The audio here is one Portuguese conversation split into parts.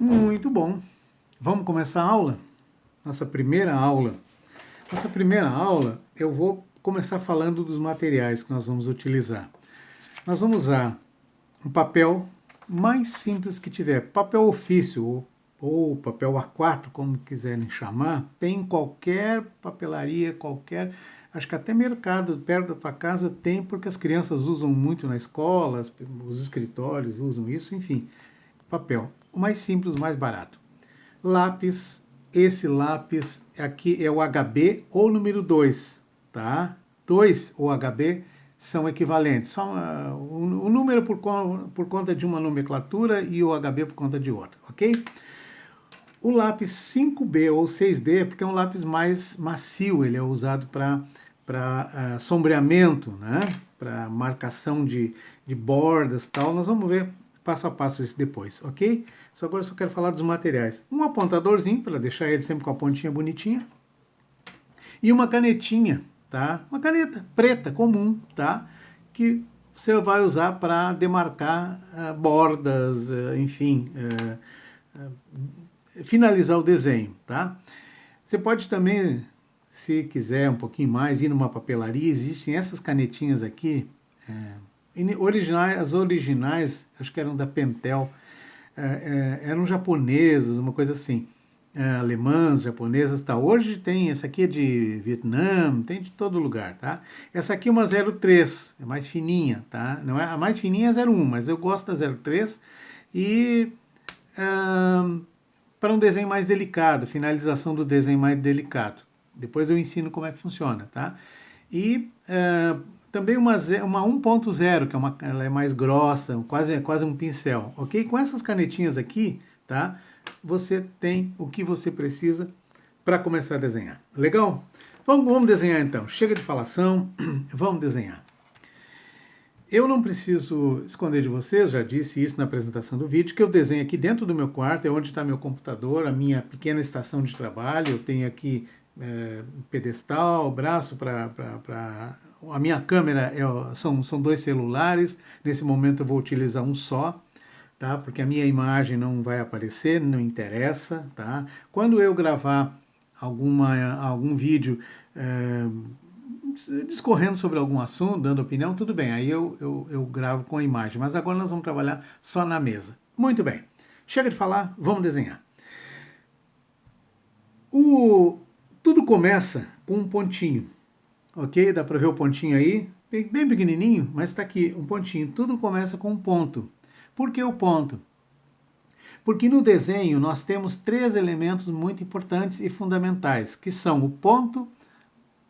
Muito bom. Vamos começar a aula? Nossa primeira aula. Nossa primeira aula, eu vou começar falando dos materiais que nós vamos utilizar. Nós vamos usar um papel mais simples que tiver. Papel ofício ou papel A4, como quiserem chamar, tem em qualquer papelaria, qualquer... Acho que até mercado perto da tua casa tem, porque as crianças usam muito na escola, os escritórios usam isso, enfim. Papel. O mais simples, o mais barato. Lápis, esse lápis aqui é o HB ou número 2, tá? 2 ou HB são equivalentes. Só o número por conta de uma nomenclatura e o HB por conta de outra, ok? O lápis 5B ou 6B é porque é um lápis mais macio, ele é usado para sombreamento, né? Para marcação de bordas e tal. Nós vamos ver passo a passo isso depois, ok? Agora eu só quero falar dos materiais. Um apontadorzinho, para deixar ele sempre com a pontinha bonitinha. E uma canetinha, tá? Uma caneta preta, comum, tá? Que você vai usar para demarcar bordas, enfim, finalizar o desenho, tá? Você pode também, se quiser um pouquinho mais, ir numa papelaria. Existem essas canetinhas aqui, as originais, acho que eram da Pentel, eram japonesas, uma coisa assim, alemãs, japonesas, tá? Hoje tem, essa aqui é de Vietnã, tem de todo lugar, tá? Essa aqui é uma 03, é mais fininha, tá? Não é, a mais fininha é 01, mas eu gosto da 03 e para um desenho mais delicado, finalização do desenho mais delicado. Depois eu ensino como é que funciona, tá? E também uma 1.0, que ela é mais grossa, quase um pincel, ok? Com essas canetinhas aqui, tá? Você tem o que você precisa para começar a desenhar. Legal? Vamos desenhar então. Chega de falação, vamos desenhar. Eu não preciso esconder de vocês, já disse isso na apresentação do vídeo, que eu desenho aqui dentro do meu quarto, é onde está meu computador, a minha pequena estação de trabalho. Eu tenho aqui pedestal, braço para... A minha câmera são 2 celulares, nesse momento eu vou utilizar um só, tá? Porque a minha imagem não vai aparecer, não interessa, tá? Quando eu gravar algum vídeo discorrendo sobre algum assunto, dando opinião, tudo bem, aí eu gravo com a imagem, mas agora nós vamos trabalhar só na mesa. Muito bem, chega de falar, vamos desenhar. Tudo começa com um pontinho, ok? Dá para ver o pontinho aí? Bem pequenininho, mas está aqui, um pontinho. Tudo começa com um ponto. Por que o ponto? Porque no desenho nós temos 3 elementos muito importantes e fundamentais, que são o ponto,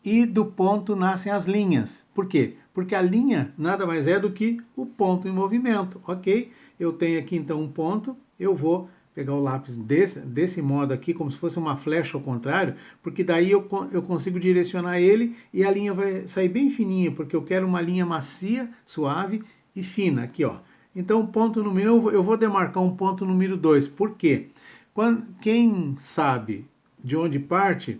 e do ponto nascem as linhas. Por quê? Porque a linha nada mais é do que o ponto em movimento, ok? Eu tenho aqui então um ponto, eu vou pegar o lápis desse modo aqui, como se fosse uma flecha ao contrário, porque daí eu consigo direcionar ele e a linha vai sair bem fininha, porque eu quero uma linha macia, suave e fina, aqui ó. Então, ponto número 1, eu vou demarcar um ponto número 2. Por quê? Quem sabe de onde parte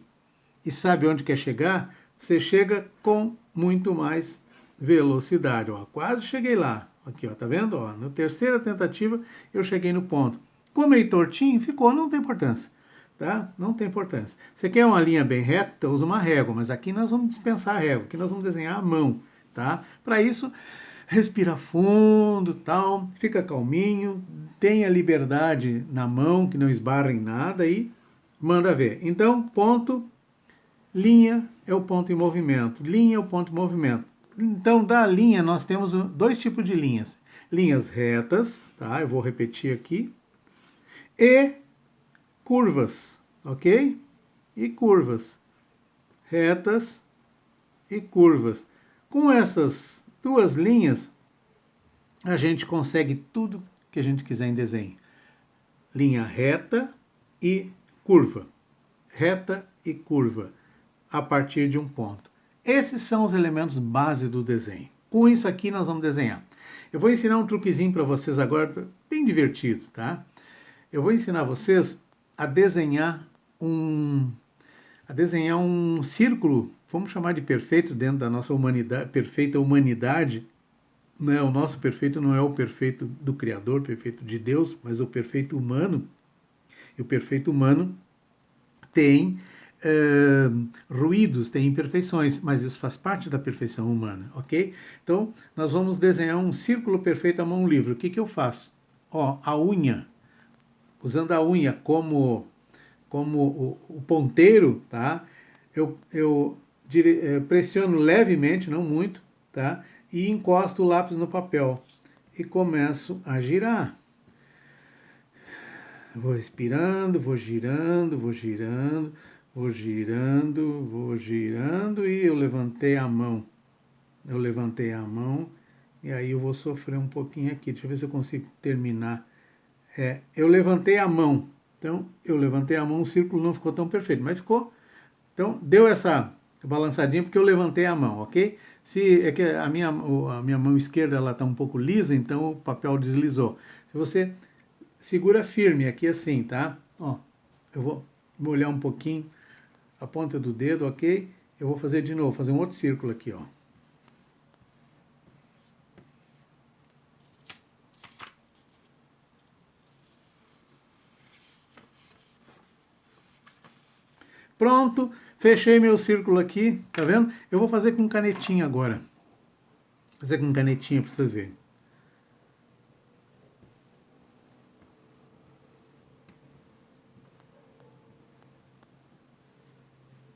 e sabe onde quer chegar, você chega com muito mais velocidade. Ó, quase cheguei lá. Aqui, ó, tá vendo? Ó, na terceira tentativa eu cheguei no ponto. Ficou meio tortinho? Ficou, não tem importância. Tá? Não tem importância. Você quer uma linha bem reta? Então usa uma régua, mas aqui nós vamos dispensar a régua, aqui nós vamos desenhar à mão. Tá? Para isso, respira fundo, tal, fica calminho, tenha liberdade na mão, que não esbarra em nada e manda ver. Então, ponto, linha é o ponto em movimento, linha é o ponto em movimento. Então, da linha nós temos 2 tipos de linhas. Linhas retas, tá? Eu vou repetir aqui. E curvas, ok? E curvas. Retas e curvas. Com essas 2 linhas, a gente consegue tudo que a gente quiser em desenho. Linha reta e curva. Reta e curva. A partir de um ponto. Esses são os elementos base do desenho. Com isso aqui nós vamos desenhar. Eu vou ensinar um truquezinho para vocês agora, bem divertido, tá? Eu vou ensinar vocês a desenhar um círculo, vamos chamar de perfeito dentro da nossa perfeita humanidade. Não, o nosso perfeito não é o perfeito do Criador, perfeito de Deus, mas o perfeito humano. E o perfeito humano tem ruídos, tem imperfeições, mas isso faz parte da perfeição humana, ok? Então, nós vamos desenhar um círculo perfeito à mão livre. O que eu faço? Ó, a unha, usando a unha como o ponteiro, tá? Eu pressiono levemente, não muito, tá? E encosto o lápis no papel e começo a girar. Vou respirando, vou girando, vou girando, vou girando, vou girando e eu levantei a mão. Eu levantei a mão e aí eu vou sofrer um pouquinho aqui. Deixa eu ver se eu consigo terminar. Eu levantei a mão. Então, eu levantei a mão, o círculo não ficou tão perfeito, mas ficou. Então, deu essa balançadinha porque eu levantei a mão, ok? Se é que a minha mão esquerda ela está um pouco lisa, então o papel deslizou. Se você segura firme aqui assim, tá? Ó, eu vou molhar um pouquinho a ponta do dedo, ok? Eu vou fazer de novo, fazer um outro círculo aqui, ó. Pronto, fechei meu círculo aqui, tá vendo? Eu vou fazer com canetinha agora. Vou fazer com canetinha para vocês verem.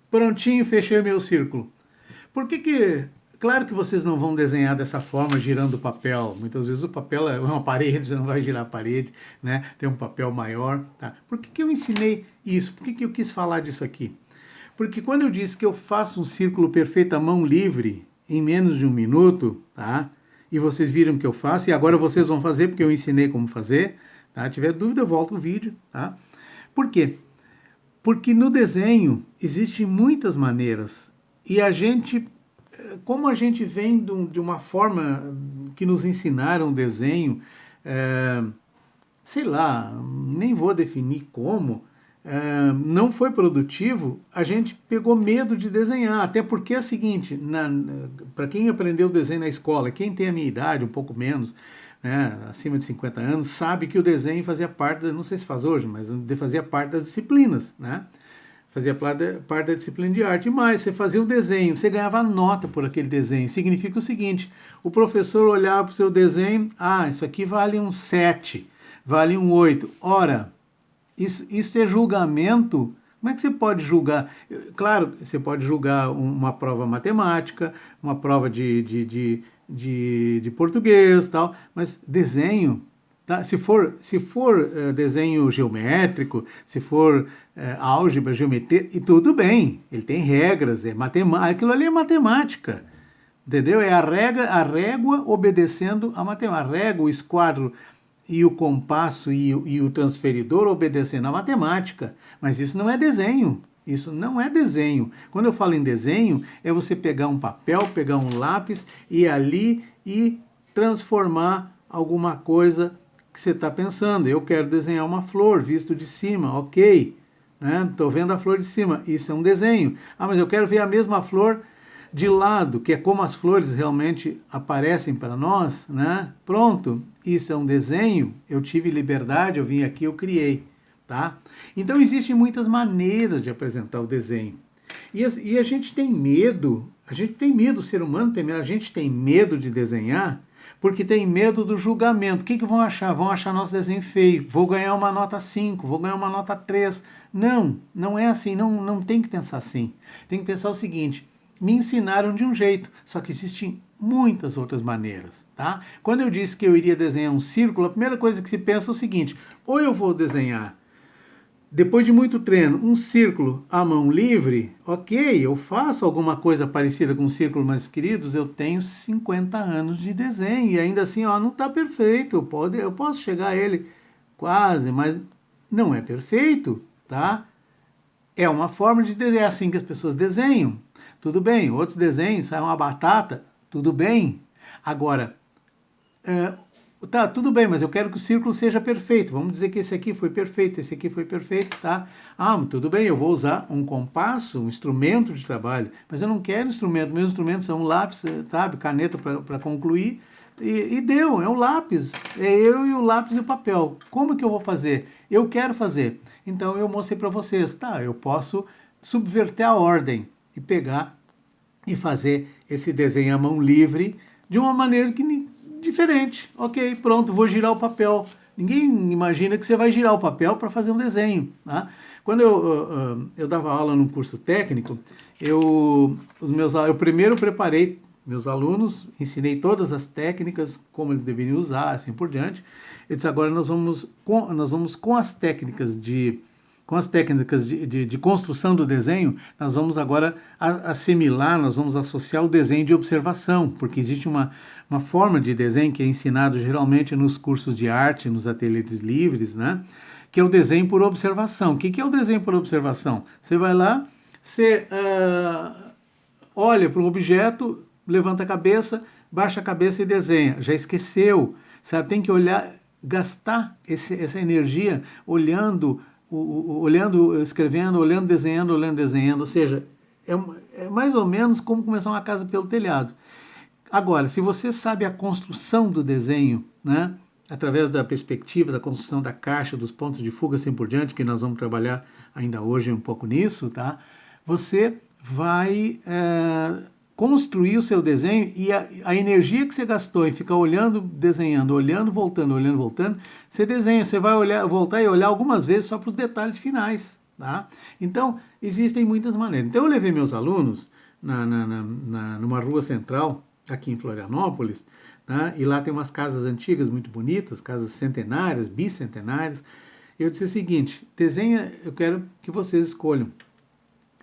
Prontinho, fechei meu círculo. Por que claro que vocês não vão desenhar dessa forma, girando o papel. Muitas vezes o papel é uma parede, você não vai girar a parede, né? Tem um papel maior, tá? Por que eu ensinei isso? Por que eu quis falar disso aqui? Porque quando eu disse que eu faço um círculo perfeito à mão livre, em menos de 1 minuto, tá? E vocês viram que eu faço, e agora vocês vão fazer, porque eu ensinei como fazer, tá? Se tiver dúvida, volta o vídeo, tá? Por quê? Porque no desenho existem muitas maneiras, e a gente, como a gente vem de uma forma que nos ensinaram desenho, sei lá, nem vou definir como, não foi produtivo, a gente pegou medo de desenhar. Até porque é o seguinte, para quem aprendeu desenho na escola, quem tem a minha idade, um pouco menos, né, acima de 50 anos, sabe que o desenho fazia parte, não sei se faz hoje, mas fazia parte das disciplinas, né? Fazia parte da disciplina de arte. E mais, você fazia o desenho, você ganhava nota por aquele desenho. Significa o seguinte, o professor olhava para o seu desenho, isso aqui vale um 7, vale um 8. Ora, isso é julgamento. Como é que você pode julgar? Claro, você pode julgar uma prova matemática, uma prova de português, tal, mas desenho, tá? Se for desenho geométrico, se for álgebra, geometria, e tudo bem, ele tem regras, é matemática, aquilo ali é matemática, entendeu? É a régua obedecendo a matemática, a régua, o esquadro e o compasso e o transferidor obedecendo à matemática. Mas isso não é desenho. Isso não é desenho. Quando eu falo em desenho, é você pegar um papel, pegar um lápis e ali e transformar alguma coisa que você está pensando. Eu quero desenhar uma flor visto de cima, ok. Estou vendo a flor de cima, isso é um desenho. Mas eu quero ver a mesma flor de lado, que é como as flores realmente aparecem para nós, né? Pronto, isso é um desenho, eu tive liberdade, eu vim aqui, eu criei, tá? Então existem muitas maneiras de apresentar o desenho. E a gente tem medo, o ser humano tem medo, a gente tem medo de desenhar porque tem medo do julgamento. O que vão achar? Vão achar nosso desenho feio, vou ganhar uma nota 5, vou ganhar uma nota 3. Não é assim, não tem que pensar assim. Tem que pensar o seguinte, me ensinaram de um jeito, só que existem muitas outras maneiras, tá? Quando eu disse que eu iria desenhar um círculo, a primeira coisa que se pensa é o seguinte, ou eu vou desenhar, depois de muito treino, um círculo à mão livre, ok, eu faço alguma coisa parecida com um círculo, mas queridos, eu tenho 50 anos de desenho, e ainda assim, não está perfeito, eu posso chegar a ele quase, mas não é perfeito, tá? É uma forma de desenhar, é assim que as pessoas desenham. Tudo bem, outros desenhos, sai uma batata, tudo bem. Agora, tá, tudo bem, mas eu quero que o círculo seja perfeito. Vamos dizer que esse aqui foi perfeito, esse aqui foi perfeito, tá? Tudo bem, eu vou usar um compasso, um instrumento de trabalho, mas eu não quero instrumento. Meus instrumentos são um lápis, sabe, caneta para concluir, E deu, é o lápis, é eu e o lápis e o papel. Como que eu vou fazer? Eu quero fazer. Então eu mostrei para vocês, tá? Eu posso subverter a ordem e pegar e fazer esse desenho à mão livre de uma maneira diferente. Ok, pronto, vou girar o papel. Ninguém imagina que você vai girar o papel para fazer um desenho. Tá? Quando eu dava aula num curso técnico, eu primeiro preparei meus alunos, ensinei todas as técnicas, como eles deveriam usar, assim por diante. Eu disse, agora nós vamos com as técnicas de construção do desenho, nós vamos agora assimilar, nós vamos associar o desenho de observação, porque existe uma forma de desenho que é ensinado geralmente nos cursos de arte, nos ateliês livres, né? Que é o desenho por observação. O que é o desenho por observação? Você vai lá, você olha para um objeto, levanta a cabeça, baixa a cabeça e desenha. Já esqueceu, sabe? Tem que olhar, gastar essa energia olhando, escrevendo, olhando, desenhando. Ou seja, é mais ou menos como começar uma casa pelo telhado. Agora, se você sabe a construção do desenho, né? Através da perspectiva, da construção da caixa, dos pontos de fuga, assim por diante, que nós vamos trabalhar ainda hoje um pouco nisso, tá? Você vai construir o seu desenho e a energia que você gastou em ficar olhando, desenhando, olhando, voltando, você desenha, você vai voltar e olhar algumas vezes só para os detalhes finais, tá? Então, existem muitas maneiras. Então, eu levei meus alunos numa rua central, aqui em Florianópolis, tá? E lá tem umas casas antigas muito bonitas, casas centenárias, bicentenárias. Eu disse o seguinte, desenha, eu quero que vocês escolham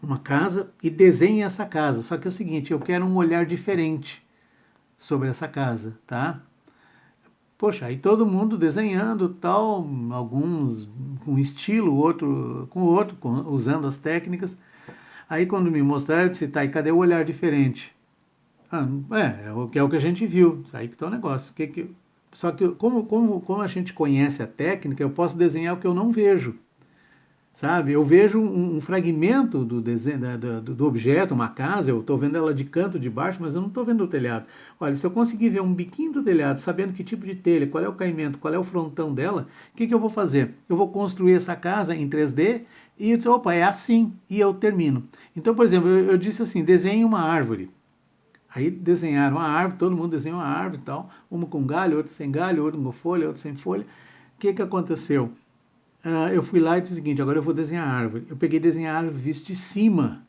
uma casa e desenhem essa casa. Só que é o seguinte, eu quero um olhar diferente sobre essa casa, tá? Poxa, aí todo mundo desenhando tal, alguns com estilo, outro com outro, usando as técnicas. Aí quando me mostraram, eu disse, tá, e cadê o olhar diferente? É o que a gente viu, isso aí que tá o negócio. Só que como a gente conhece a técnica, eu posso desenhar o que eu não vejo. Sabe? Eu vejo um fragmento do desenho do objeto, uma casa, eu estou vendo ela de canto, de baixo, mas eu não estou vendo o telhado. Olha, se eu conseguir ver um biquinho do telhado, sabendo que tipo de telha, qual é o caimento, qual é o frontão dela, o que eu vou fazer? Eu vou construir essa casa em 3D e eu disse, opa, é assim, e eu termino. Então, por exemplo, eu disse assim, desenhe uma árvore. Aí desenharam a árvore, todo mundo desenhou uma árvore e tal, uma com galho, outra sem galho, outra com folha, outra sem folha. O que aconteceu? Eu fui lá e disse o seguinte, agora eu vou desenhar a árvore. Eu peguei e desenhei a árvore vista de cima.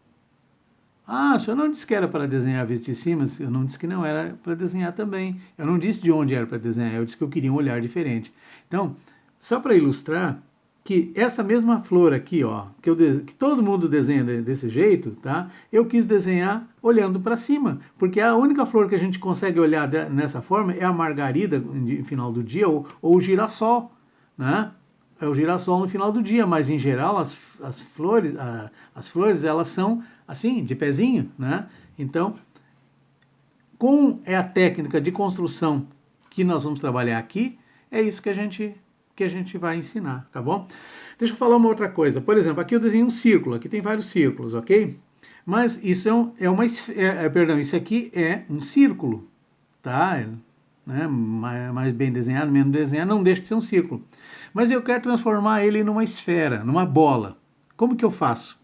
Ah, o senhor não disse que era para desenhar vista de cima? Eu não disse que não era para desenhar também. Eu não disse de onde era para desenhar, eu disse que eu queria um olhar diferente. Então, só para ilustrar que essa mesma flor aqui, ó, que todo mundo desenha desse jeito, tá? Eu quis desenhar olhando para cima, porque a única flor que a gente consegue olhar nessa forma é a margarida no final do dia ou o girassol, né? É o girassol no final do dia, mas em geral as flores elas são assim, de pezinho, né? Então, a técnica de construção que nós vamos trabalhar aqui, é isso que a gente vai ensinar, tá bom? Deixa eu falar uma outra coisa. Por exemplo, aqui eu desenhei um círculo, aqui tem vários círculos, ok? Mas isso isso aqui é um círculo, tá? Né? Mais bem desenhado, menos desenhado, não deixa de ser um círculo. Mas eu quero transformar ele numa esfera, numa bola. Como que eu faço?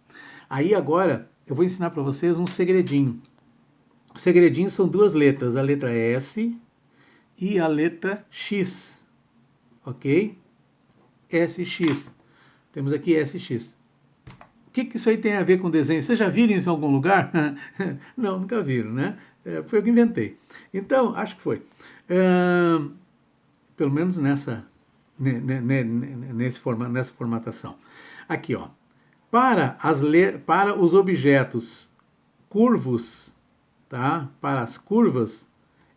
Aí agora eu vou ensinar para vocês um segredinho. O segredinho são duas letras, a letra S e a letra X, ok? SX. Temos aqui SX. O que isso aí tem a ver com desenho? Vocês já viram isso em algum lugar? Não, nunca viram, né? Foi eu que inventei. Então, acho que foi. Pelo menos nessa formatação. Aqui, ó. Para os objetos curvos, tá? Para as curvas,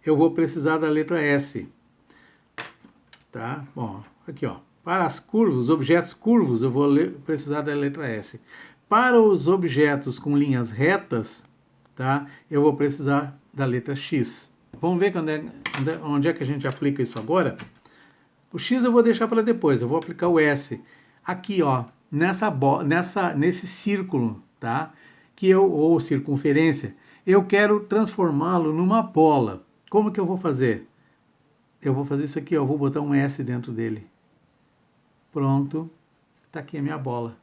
eu vou precisar da letra S. Tá? Bom, aqui, ó. Para as curvas, os objetos curvos, eu vou precisar da letra S. Para os objetos com linhas retas, tá? Eu vou precisar da letra X. Vamos ver onde é que a gente aplica isso agora? O X eu vou deixar para depois, eu vou aplicar o S. Aqui, ó, nesse círculo, tá? Ou circunferência, eu quero transformá-lo numa bola. Como que eu vou fazer? eu vou fazer isso aqui, ó, eu vou botar um S dentro dele. Pronto, tá aqui a minha bola.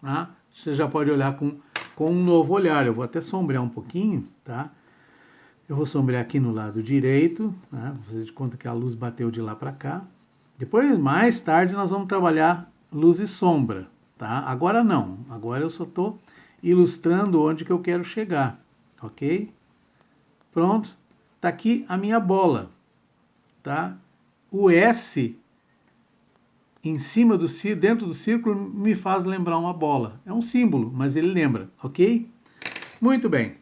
Tá? Você já pode olhar com um novo olhar. Eu vou até sombrear um pouquinho, tá? Eu vou sombrear aqui no lado direito, né? Vou fazer de conta que a luz bateu de lá para cá. Depois, mais tarde, nós vamos trabalhar luz e sombra, tá? Agora não, agora eu só estou ilustrando onde que eu quero chegar, ok? Pronto, tá aqui a minha bola, tá? O S em cima do círculo, dentro do círculo, me faz lembrar uma bola. É um símbolo, mas ele lembra, ok? Muito bem.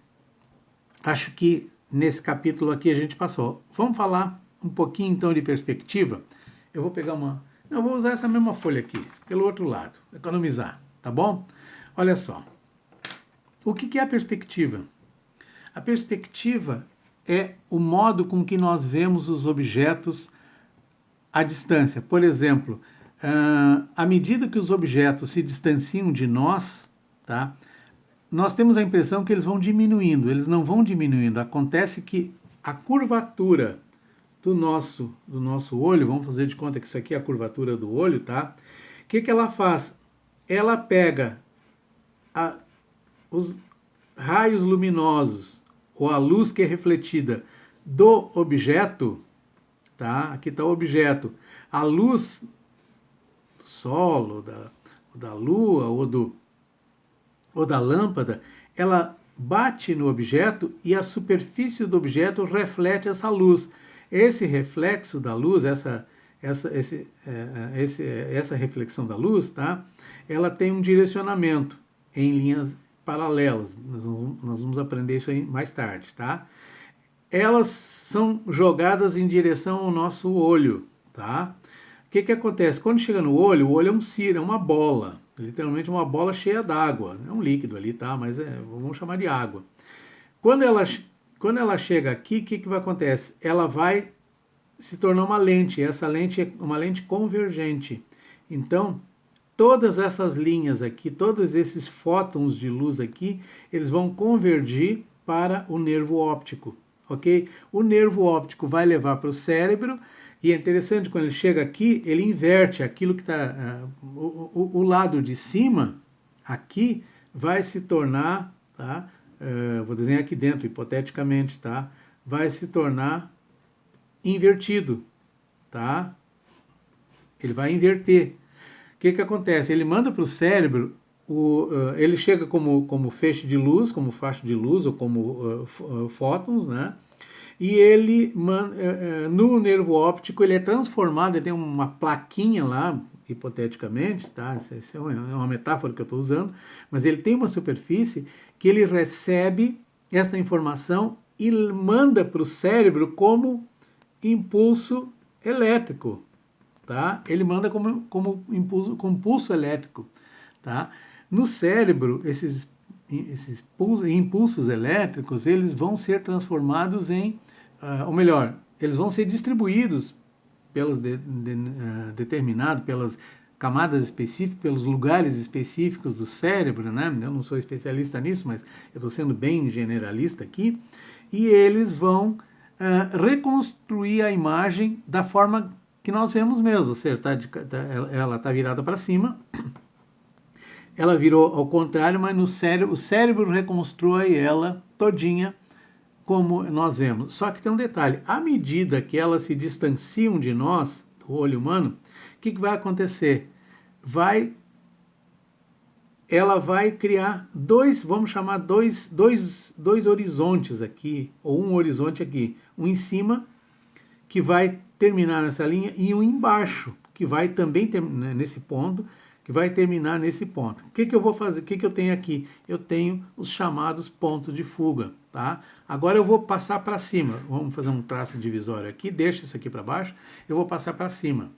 Acho que nesse capítulo aqui a gente passou. Vamos falar um pouquinho então de perspectiva. Eu vou pegar uma... Eu vou usar essa mesma folha aqui, pelo outro lado, economizar, tá bom? Olha só. O que é a perspectiva? A perspectiva é o modo com que nós vemos os objetos à distância. Por exemplo, à medida que os objetos se distanciam de nós, tá? Nós temos a impressão que eles vão diminuindo. Eles não vão diminuindo. Acontece que a curvatura do nosso olho, vamos fazer de conta que isso aqui é a curvatura do olho, tá? O que ela faz? Ela pega os raios luminosos ou a luz que é refletida do objeto, tá? Aqui está o objeto. A luz do sol, ou da lua, ou da lâmpada, ela bate no objeto e a superfície do objeto reflete essa luz. Esse reflexo da luz, essa reflexão da luz, tá? Ela tem um direcionamento em linhas paralelas. Nós vamos aprender isso aí mais tarde, tá? Elas são jogadas em direção ao nosso olho, tá? O que acontece? Quando chega no olho, o olho é um círculo, é uma bola, literalmente uma bola cheia d'água. É um líquido ali, tá? Mas vamos chamar de água. Quando ela chega aqui, o que vai acontecer? Ela vai se tornar uma lente. Essa lente é uma lente convergente. Então, todas essas linhas aqui, todos esses fótons de luz aqui, eles vão convergir para o nervo óptico, ok? O nervo óptico vai levar para o cérebro. E é interessante, quando ele chega aqui, ele inverte aquilo que está... o lado de cima, aqui, vai se tornar, tá? Vou desenhar aqui dentro, hipoteticamente, tá? Vai se tornar invertido, tá? Ele vai inverter. O que acontece? Ele manda para o cérebro, ele chega como feixe de luz, como faixa de luz, ou como fótons, né? E ele, no nervo óptico, ele é transformado, ele tem uma plaquinha lá, hipoteticamente, tá? Essa é uma metáfora que eu estou usando, mas ele tem uma superfície que ele recebe esta informação e manda para o cérebro como impulso elétrico, tá? Ele manda como pulso elétrico, tá? No cérebro, esses impulsos elétricos, eles vão ser transformados em, ou melhor, eles vão ser distribuídos pelas pelas camadas específicas, pelos lugares específicos do cérebro, né? Eu não sou especialista nisso, mas eu estou sendo bem generalista aqui, e eles vão reconstruir a imagem da forma que nós vemos mesmo, ou seja, ela está virada para cima, ela virou ao contrário, mas o cérebro reconstrói ela todinha como nós vemos. Só que tem um detalhe, à medida que elas se distanciam de nós, do olho humano, o que vai acontecer? Ela vai criar vamos chamar dois horizontes aqui, ou um horizonte aqui, um em cima, que vai terminar nessa linha, e um embaixo, que vai também terminar nesse ponto, que vai terminar nesse ponto. O que eu vou fazer? O que eu tenho aqui? Eu tenho os chamados pontos de fuga, tá? Agora eu vou passar para cima. Vamos fazer um traço divisório aqui, deixa isso aqui para baixo, eu vou passar para cima.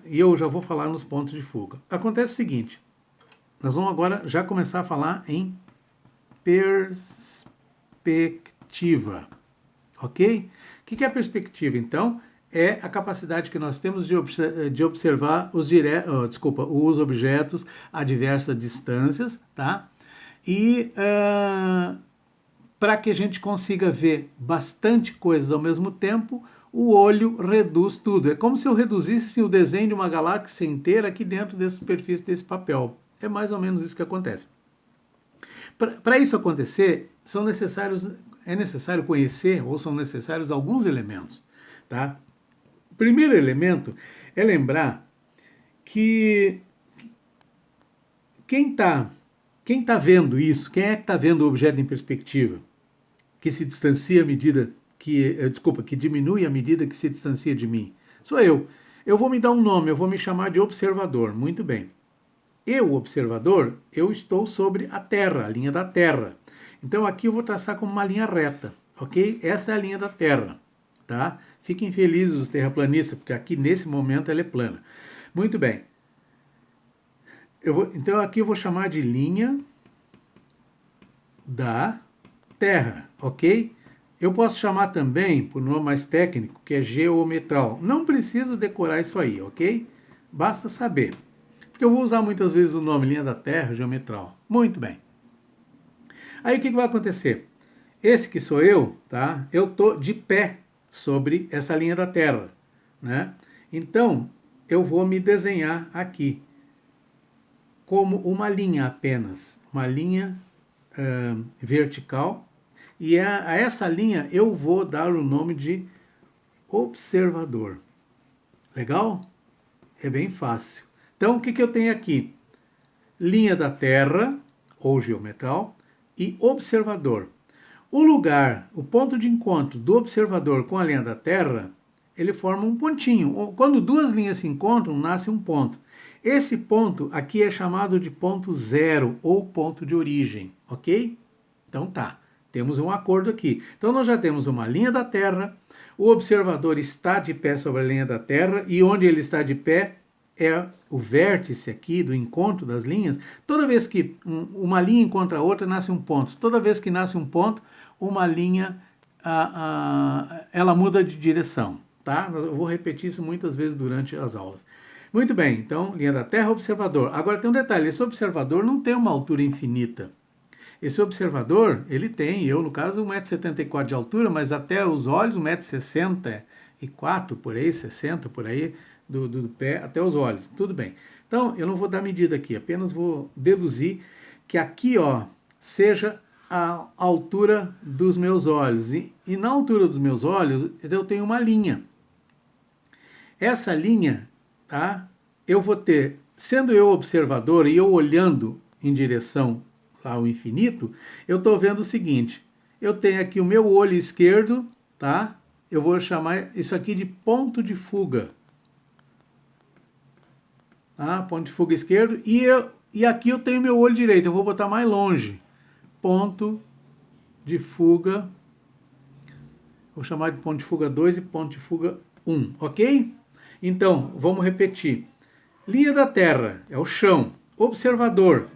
E eu já vou falar nos pontos de fuga. Acontece o seguinte, nós vamos agora já começar a falar em perspectiva, ok? O que é a perspectiva, então? É a capacidade que nós temos de observar os objetos a diversas distâncias, tá? E para que a gente consiga ver bastante coisas ao mesmo tempo, o olho reduz tudo. É como se eu reduzisse o desenho de uma galáxia inteira aqui dentro da superfície desse papel. É mais ou menos isso que acontece. Para isso acontecer, é necessário conhecer ou são necessários alguns elementos. Tá? O primeiro elemento é lembrar que quem tá vendo isso, quem é que está vendo o objeto em perspectiva, que se distancia à medida que diminui à medida que se distancia de mim? Sou eu. Eu vou me dar um nome, eu vou me chamar de observador. Muito bem. Eu, observador, eu estou sobre a Terra, a linha da Terra. Então aqui eu vou traçar como uma linha reta, ok? Essa é a linha da Terra, tá? Fiquem felizes os terraplanistas, porque aqui nesse momento ela é plana. Muito bem. Então aqui eu vou chamar de linha da Terra, ok? Eu posso chamar também, por nome mais técnico, que é geometral. Não precisa decorar isso aí, ok? Basta saber. Porque eu vou usar muitas vezes o nome linha da Terra, geometral. Muito bem. Aí o que vai acontecer? Esse que sou eu, tá? Eu tô de pé sobre essa linha da Terra, né? Então, eu vou me desenhar aqui como uma linha apenas, uma linha vertical, e a essa linha eu vou dar o nome de observador. Legal? É bem fácil. Então, o que eu tenho aqui? Linha da Terra, ou geometral, e observador. O lugar, o ponto de encontro do observador com a linha da Terra, ele forma um pontinho. Quando duas linhas se encontram, nasce um ponto. Esse ponto aqui é chamado de ponto zero, ou ponto de origem, ok? Então tá, temos um acordo aqui. Então nós já temos uma linha da Terra, o observador está de pé sobre a linha da Terra, e onde ele está de pé é o vértice aqui do encontro das linhas. Toda vez que uma linha encontra a outra, nasce um ponto. Toda vez que nasce um ponto, uma linha ela muda de direção, tá? Eu vou repetir isso muitas vezes durante as aulas. Muito bem, então, linha da Terra, observador. Agora tem um detalhe, esse observador não tem uma altura infinita. Esse observador, ele tem, eu no caso, 1,74 m de altura, mas até os olhos 1,64 m, por aí, 60 por aí, do pé até os olhos. Tudo bem. Então, eu não vou dar medida aqui, apenas vou deduzir que aqui, ó, seja a altura dos meus olhos. E na altura dos meus olhos, eu tenho uma linha. Essa linha, tá? Eu vou ter, sendo eu observador e eu olhando em direção ao infinito, eu estou vendo o seguinte: eu tenho aqui o meu olho esquerdo, tá? Eu vou chamar isso aqui de ponto de fuga. Tá? Ponto de fuga esquerdo. E aqui eu tenho meu olho direito, eu vou botar mais longe. Ponto de fuga. Vou chamar de ponto de fuga 2 e ponto de fuga 1, ok? Então, vamos repetir. Linha da Terra é o chão. Observador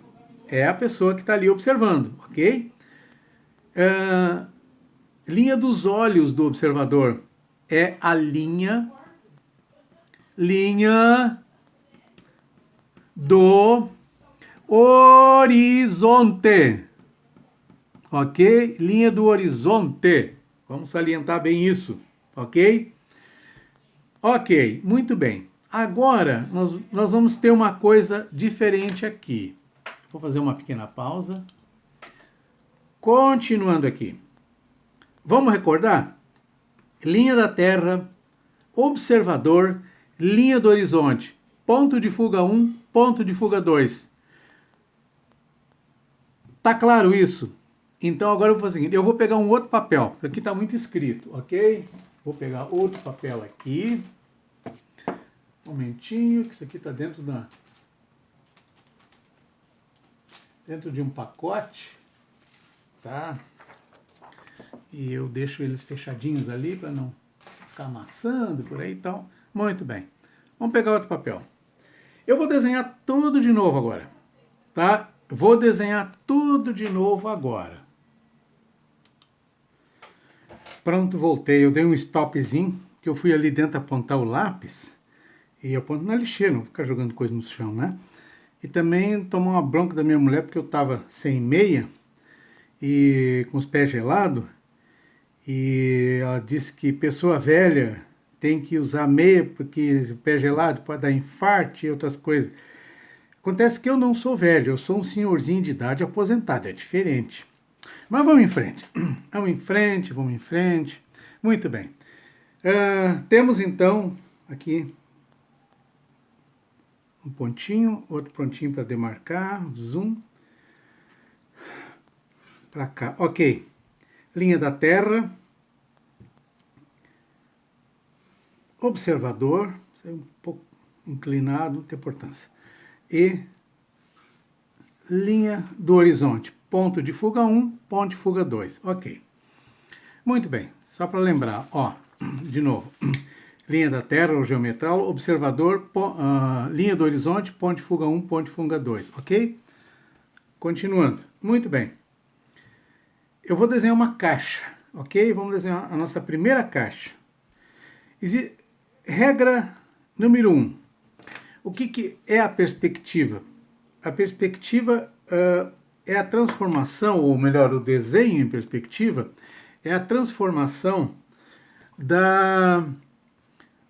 é a pessoa que está ali observando, ok? Linha dos olhos do observador é a linha do horizonte, ok? Linha do horizonte. Vamos salientar bem isso, ok? Ok, muito bem. Agora, nós vamos ter uma coisa diferente aqui. Vou fazer uma pequena pausa. Continuando aqui. Vamos recordar? Linha da Terra, observador, linha do horizonte, ponto de fuga 1, ponto de fuga 2. Tá claro isso? Então agora eu vou fazer o seguinte, eu vou pegar um outro papel, aqui está muito escrito, ok? Vou pegar outro papel aqui. Um momentinho, que isso aqui está dentro de um pacote, tá? E eu deixo eles fechadinhos ali para não ficar amassando por aí, então, muito bem. Vamos pegar outro papel. Eu vou desenhar tudo de novo agora, tá? Vou desenhar tudo de novo agora. Pronto, voltei. Eu dei um stopzinho, que eu fui ali dentro apontar o lápis, e eu aponto na lixeira, não vou ficar jogando coisa no chão, né? E também tomou uma bronca da minha mulher, porque eu estava sem meia, e com os pés gelados, e ela disse que pessoa velha tem que usar meia porque o pé gelado pode dar infarto e outras coisas. Acontece que eu não sou velho, eu sou um senhorzinho de idade aposentado, é diferente. Mas vamos em frente. Vamos em frente, vamos em frente. Muito bem. Temos então aqui um pontinho, outro pontinho para demarcar, zoom. Para cá, ok. Linha da Terra. Observador, um pouco inclinado, não tem importância. E linha do horizonte. Ponto de fuga 1, ponto de fuga 2. Ok. Muito bem. Só para lembrar, ó, de novo. Linha da Terra, o geometral, observador, linha do horizonte, ponto de fuga 1, ponto de fuga 2. Ok? Continuando. Muito bem. Eu vou desenhar uma caixa. Ok? Vamos desenhar a nossa primeira caixa. Regra número 1. O que é a perspectiva? A perspectiva é a transformação, ou melhor, o desenho em perspectiva, é a transformação da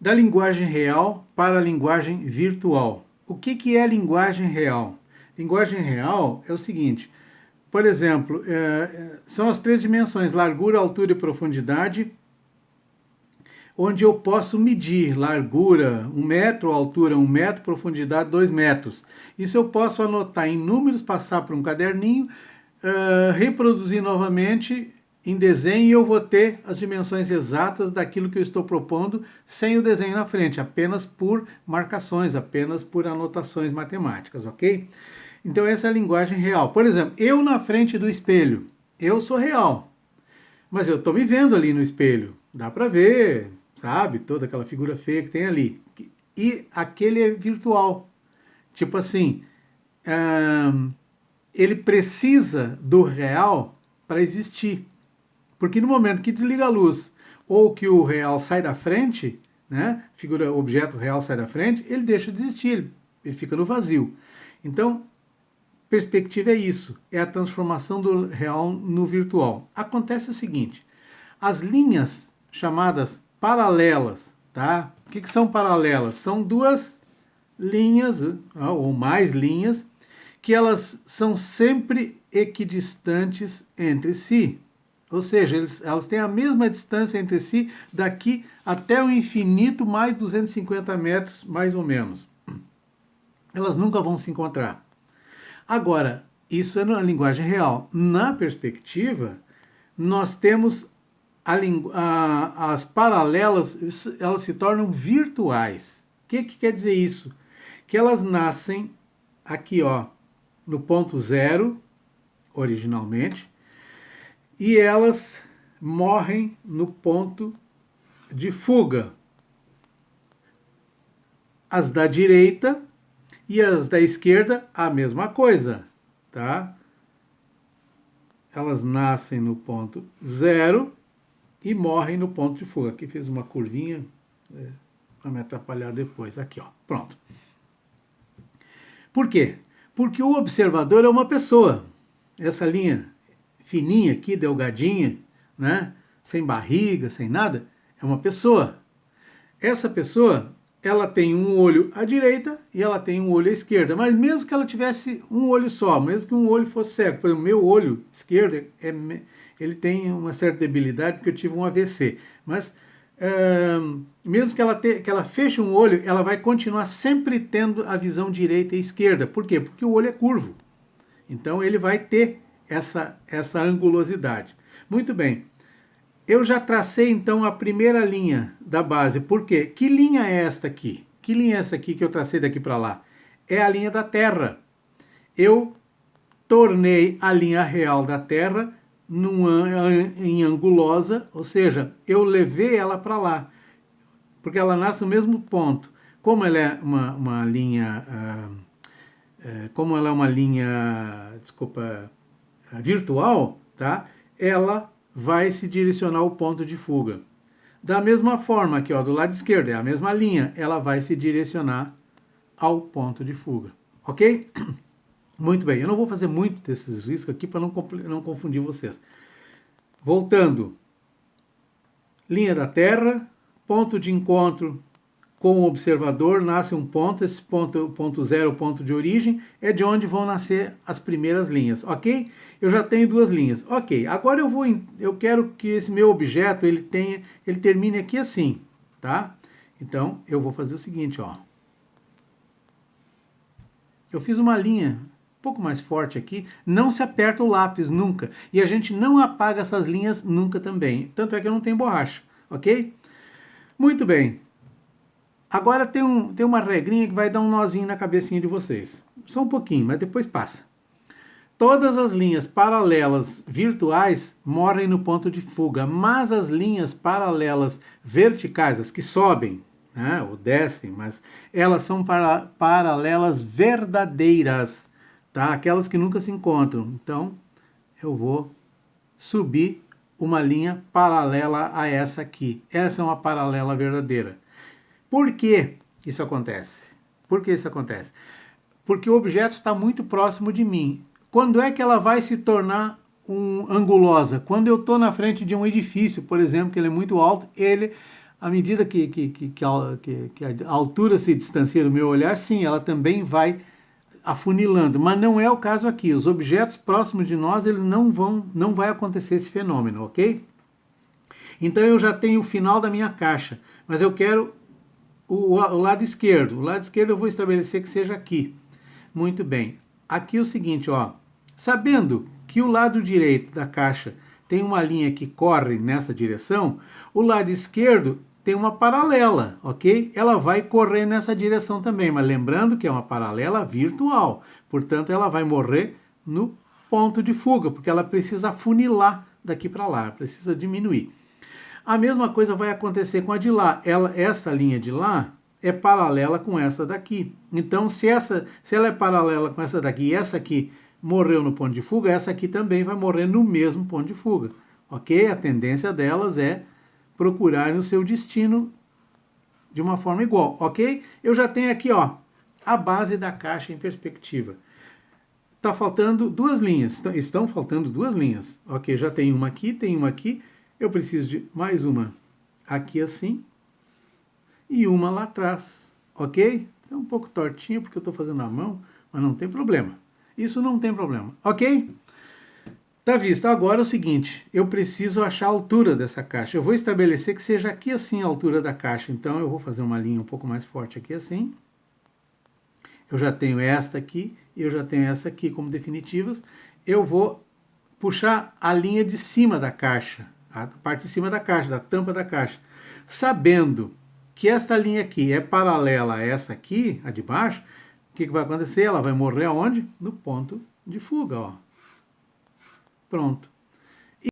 linguagem real para a linguagem virtual. O que é a linguagem real? Linguagem real é o seguinte, por exemplo, são as 3 dimensões, largura, altura e profundidade, onde eu posso medir largura 1 metro, altura 1 metro, profundidade 2 metros. Isso eu posso anotar em números, passar para um caderninho, reproduzir novamente em desenho e eu vou ter as dimensões exatas daquilo que eu estou propondo sem o desenho na frente, apenas por marcações, apenas por anotações matemáticas, ok? Então essa é a linguagem real. Por exemplo, eu na frente do espelho, eu sou real, mas eu estou me vendo ali no espelho, dá para ver, sabe? Toda aquela figura feia que tem ali. E aquele é virtual. Tipo assim, ele precisa do real para existir. Porque no momento que desliga a luz ou que o real sai da frente, né? Figura, objeto real sai da frente, ele deixa de existir, ele fica no vazio. Então, perspectiva é isso, é a transformação do real no virtual. Acontece o seguinte, as linhas chamadas paralelas, tá? O que são paralelas? São 2 linhas, ou mais linhas, que elas são sempre equidistantes entre si. Ou seja, elas têm a mesma distância entre si daqui até o infinito, mais 250 metros, mais ou menos. Elas nunca vão se encontrar. Agora, isso é na linguagem real. Na perspectiva, nós temos as paralelas, elas se tornam virtuais. O que quer dizer isso? Que elas nascem aqui, ó, no ponto 0, originalmente, e elas morrem no ponto de fuga. As da direita e as da esquerda, a mesma coisa, tá? Elas nascem no ponto 0 e morrem no ponto de fuga. Aqui fiz uma curvinha para me atrapalhar depois. Aqui, ó, pronto. Por quê? Porque o observador é uma pessoa. Essa linha fininha aqui, delgadinha, né? Sem barriga, sem nada, é uma pessoa. Essa pessoa, ela tem um olho à direita e ela tem um olho à esquerda. Mas mesmo que ela tivesse um olho só, mesmo que um olho fosse cego, por exemplo, o meu olho esquerdo, ele tem uma certa debilidade porque eu tive um AVC. Mas mesmo que ela feche um olho, ela vai continuar sempre tendo a visão direita e esquerda. Por quê? Porque o olho é curvo. Então ele vai ter essa angulosidade. Muito bem. Eu já tracei então a primeira linha da base. Por quê? Que linha é esta aqui? Que linha é essa aqui que eu tracei daqui para lá? É a linha da Terra. Eu tornei a linha real da Terra em angulosa, ou seja, eu levei ela para lá, porque ela nasce no mesmo ponto. Como ela é uma linha, virtual, tá? Ela vai se direcionar ao ponto de fuga. Da mesma forma, aqui ó, do lado esquerdo, é a mesma linha, ela vai se direcionar ao ponto de fuga, ok? Muito bem, eu não vou fazer muito desses riscos aqui para não confundir vocês. Voltando, linha da Terra, ponto de encontro com o observador, nasce um ponto, esse ponto zero, o ponto de origem, é de onde vão nascer as primeiras linhas, ok? Eu já tenho duas linhas, ok. Agora eu quero que esse meu objeto, ele termine aqui assim, tá? Então, eu vou fazer o seguinte, ó. Eu fiz uma linha um pouco mais forte aqui, não se aperta o lápis nunca. E a gente não apaga essas linhas nunca também. Tanto é que eu não tenho borracha, ok? Muito bem. Agora tem uma regrinha que vai dar um nozinho na cabecinha de vocês. Só um pouquinho, mas depois passa. Todas as linhas paralelas virtuais morrem no ponto de fuga, mas as linhas paralelas verticais, as que sobem, né, ou descem, mas elas são paralelas verdadeiras, tá? Aquelas que nunca se encontram. Então, eu vou subir uma linha paralela a essa aqui. Essa é uma paralela verdadeira. Por que isso acontece? Por que isso acontece? Porque o objeto está muito próximo de mim. Quando é que ela vai se tornar angulosa? Quando eu estou na frente de um edifício, por exemplo, que ele é muito alto, à medida que a altura se distancia do meu olhar, sim, ela também vai afunilando. Mas não é o caso aqui. Os objetos próximos de nós, eles não vai acontecer esse fenômeno, ok? Então eu já tenho o final da minha caixa, mas eu quero o lado esquerdo. O lado esquerdo eu vou estabelecer que seja aqui. Muito bem. Aqui é o seguinte, ó. Sabendo que o lado direito da caixa tem uma linha que corre nessa direção, o lado esquerdo tem uma paralela, ok? Ela vai correr nessa direção também, mas lembrando que é uma paralela virtual. Portanto, ela vai morrer no ponto de fuga, porque ela precisa afunilar daqui para lá, precisa diminuir. A mesma coisa vai acontecer com a de lá. Essa linha de lá é paralela com essa daqui. Então, se ela é paralela com essa daqui e essa aqui morreu no ponto de fuga, essa aqui também vai morrer no mesmo ponto de fuga. Ok? A tendência delas é procurar o seu destino de uma forma igual. Ok? Eu já tenho aqui, ó, a base da caixa em perspectiva. Está faltando duas linhas. Estão faltando duas linhas. Ok, já tem uma aqui, tem uma aqui. Eu preciso de mais uma aqui assim e uma lá atrás, ok? É um pouco tortinho porque eu estou fazendo na mão, mas não tem problema. Isso não tem problema, ok? Tá visto. Agora é o seguinte, eu preciso achar a altura dessa caixa. Eu vou estabelecer que seja aqui assim a altura da caixa. Então eu vou fazer uma linha um pouco mais forte aqui assim. Eu já tenho esta aqui e eu já tenho essa aqui como definitivas. Eu vou puxar a linha de cima da caixa, a parte de cima da caixa, da tampa da caixa, sabendo que esta linha aqui é paralela a essa aqui, a de baixo, o que vai acontecer? Ela vai morrer aonde? No ponto de fuga, ó. Pronto.